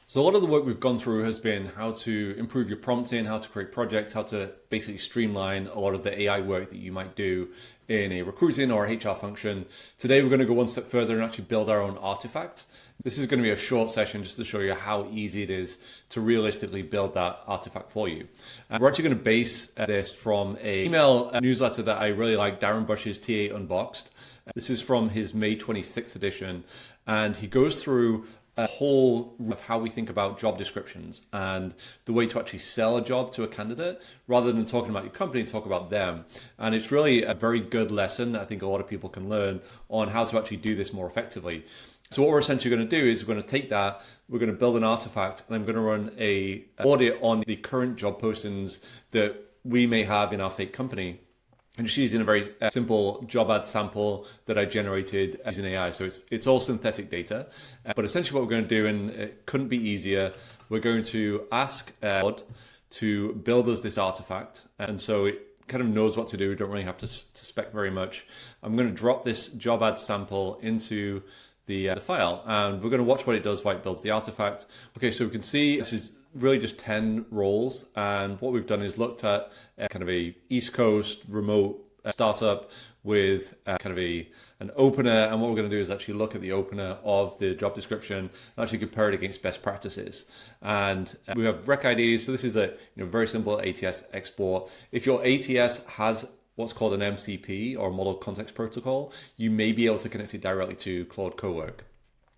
So a lot of the work we've gone through has been how to improve your prompting, how to create projects, how to basically streamline a lot of the AI work that you might do in a recruiting or HR function. Today, we're going to go one step further and actually build our own artifact. This is going to be a short session just to show you how easy it is to realistically build that artifact for you. We're actually going to base this from an email newsletter that I really like, Darren Bush's TA Unboxed. This is from his May 26th edition, and he goes through a whole of how we think about job descriptions and the way to actually sell a job to a candidate rather than talking about your company, talk about them. And it's really a very good lesson that I think a lot of people can learn on how to actually do this more effectively. So what we're essentially going to do is we're going to take that, we're going to build an artifact, and I'm going to run an audit on the current job postings that we may have in our fake company. And just using a very simple job ad sample that I generated using AI. So it's all synthetic data. But essentially what we're going to do, and it couldn't be easier, we're going to ask Claude to build us this artifact. And so it kind of knows what to do. We don't really have to spec very much. I'm going to drop this job ad sample into the file, and we're going to watch what it does while it builds the artifact. Okay, so we can see this is really just 10 roles, and what we've done is looked at kind of a East Coast remote startup with kind of an opener, and what we're going to do is actually look at the opener of the job description and actually compare it against best practices. And we have rec IDs, so this is a very simple ATS export. If your ATS has what's called an MCP or Model Context Protocol, you may be able to connect it directly to Claude Cowork.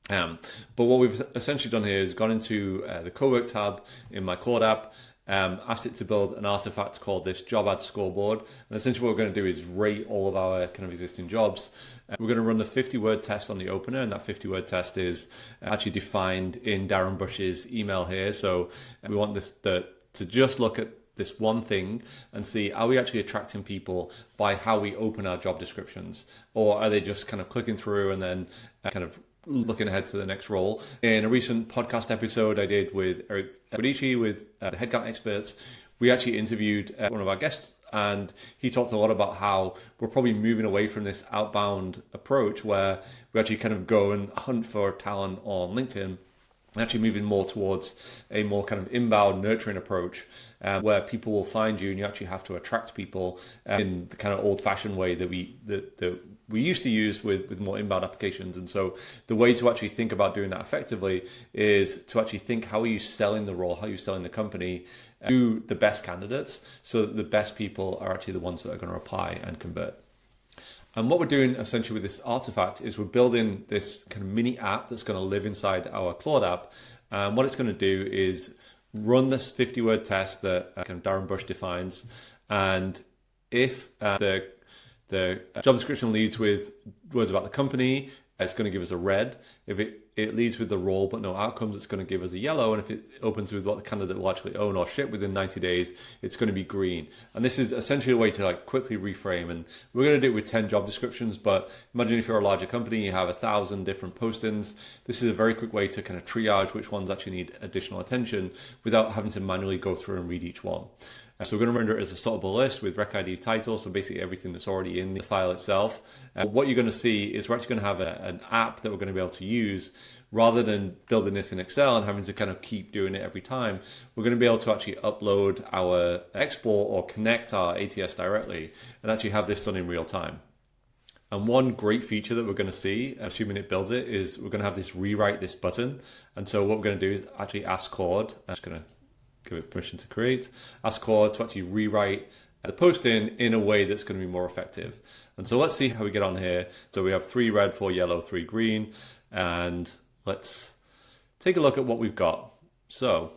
But what we've essentially done here is gone into the Cowork tab in my Claude app, asked it to build an artifact called this Job Ad Scoreboard. And essentially what we're going to do is rate all of our kind of existing jobs. We're going to run the 50-word test on the opener, and that 50-word test is actually defined in Darren Bush's email here. So we want this to just look at this one thing and see, are we actually attracting people by how we open our job descriptions, or are they just kind of clicking through and then kind of looking ahead to the next role? In a recent podcast episode I did with Eric Guidici with the Headcount Experts, we actually interviewed one of our guests, and he talked a lot about how we're probably moving away from this outbound approach where we actually kind of go and hunt for talent on LinkedIn, actually moving more towards a more kind of inbound nurturing approach, where people will find you and you actually have to attract people in the kind of old-fashioned way that we used to use with more inbound applications. And so the way to actually think about doing that effectively is to actually think, how are you selling the role, how are you selling the company to the best candidates so that the best people are actually the ones that are going to apply and convert. And what we're doing essentially with this artifact is we're building this kind of mini app that's going to live inside our Claude app. And what it's going to do is run this 50-word test that kind of Darren Bush defines. And if the job description leads with words about the company, it's going to give us a red. If it leads with the role but no outcomes, it's going to give us a yellow. And if it opens with what the candidate will actually own or ship within 90 days, it's going to be green. And this is essentially a way to quickly reframe. And we're going to do it with 10 job descriptions, but imagine if you're a larger company, you have 1,000 different postings. This is a very quick way to kind of triage which ones actually need additional attention without having to manually go through and read each one. So we're going to render it as a sortable list with rec ID title, so basically everything that's already in the file itself. What you're going to see is we're actually going to have an app that we're going to be able to use rather than building this in Excel and having to kind of keep doing it every time. We're going to be able to actually upload our export or connect our ATS directly and actually have this done in real time. And one great feature that we're going to see, assuming it builds it, is we're going to have this rewrite this button. And so what we're going to do is actually ask Claude, I'm just going to give it permission to create, ask Claude to actually rewrite the posting in a way that's going to be more effective. And so let's see how we get on here. So we have 3 red, 4 yellow, 3 green, and let's take a look at what we've got. So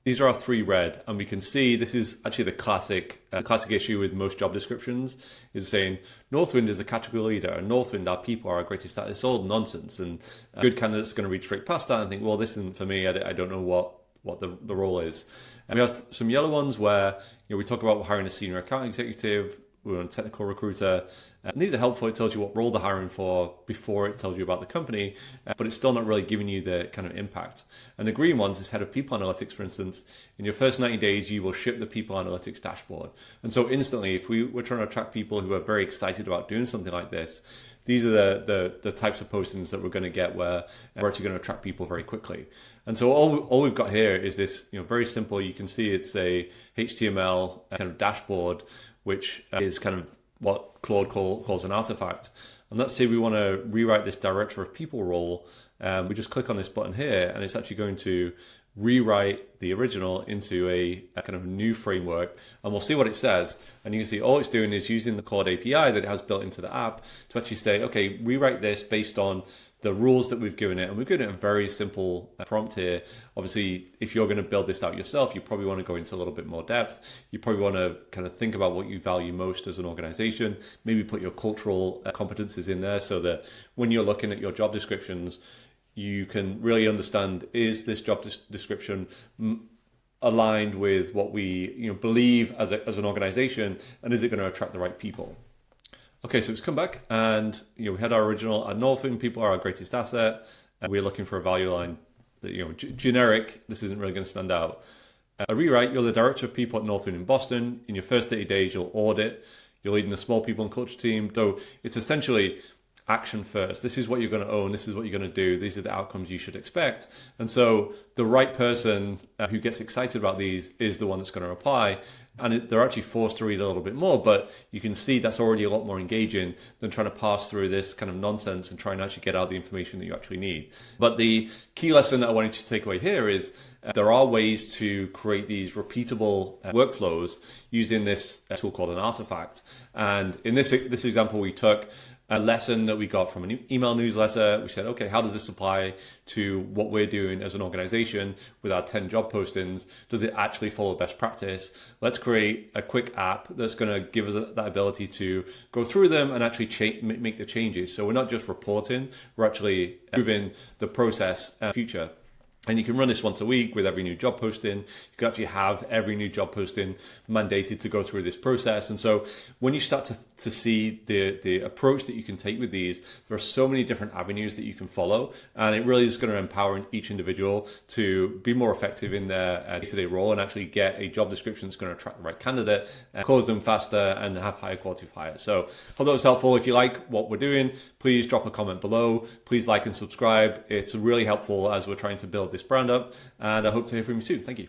these are our 3 red, and we can see this is actually the classic issue with most job descriptions, is saying Northwind is the category leader, and Northwind, our people, are our greatest stat. It's all nonsense, and good candidates are going to read straight past that and think, well, this isn't for me, I don't know what the role is. And we have some yellow ones where we talk about hiring a senior account executive, we're a technical recruiter, and these are helpful. It tells you what role they're hiring for before it tells you about the company, but it's still not really giving you the kind of impact. And the green ones is head of people analytics, for instance. In your first 90 days, you will ship the people analytics dashboard. And so instantly, if we were trying to attract people who are very excited about doing something like this, these are the types of postings that we're going to get where we're actually going to attract people very quickly. And so all we've got here is this, very simple. You can see it's a HTML kind of dashboard, which is kind of what Claude calls an artifact. And let's say we want to rewrite this director of people role. We just click on this button here, and it's actually going to rewrite the original into a kind of new framework, and we'll see what it says. And you can see all it's doing is using the Claude API that it has built into the app to actually say, okay, rewrite this based on the rules that we've given it. And we've given it a very simple prompt here. Obviously, if you're going to build this out yourself, you probably want to go into a little bit more depth. You probably want to kind of think about what you value most as an organization, maybe put your cultural competencies in there so that when you're looking at your job descriptions, you can really understand, is this job description aligned with what we believe as an organization, and is it going to attract the right people? Okay, so it's come back, and we had our original at Northwind, people are our greatest asset, and we're looking for a value line that, generic, this isn't really going to stand out. A rewrite, you're the director of people at Northwind in Boston. In your first 30 days, you'll audit. You're leading a small people and culture team. So it's essentially action first. This is what you're going to own. This is what you're going to do. These are the outcomes you should expect. And so the right person who gets excited about these is the one that's going to apply. And they're actually forced to read a little bit more, but you can see that's already a lot more engaging than trying to pass through this kind of nonsense and trying to actually get out the information that you actually need. But the key lesson that I wanted you to take away here is there are ways to create these repeatable workflows using this tool called an artifact. And in this example, we took a lesson that we got from an email newsletter. We said, okay, how does this apply to what we're doing as an organization with our 10 job postings? Does it actually follow best practice? Let's create a quick app that's going to give us that ability to go through them and actually make the changes. So we're not just reporting, we're actually moving the process future. And you can run this once a week with every new job posting. You can actually have every new job posting mandated to go through this process. And so when you start to see the approach that you can take with these, there are so many different avenues that you can follow. And it really is going to empower each individual to be more effective in their day-to-day role and actually get a job description that's going to attract the right candidate, close them faster, and have higher quality of hire. So hope that was helpful. If you like what we're doing, please drop a comment below. Please like and subscribe. It's really helpful as we're trying to build this brand up, and I hope to hear from you soon. Thank you.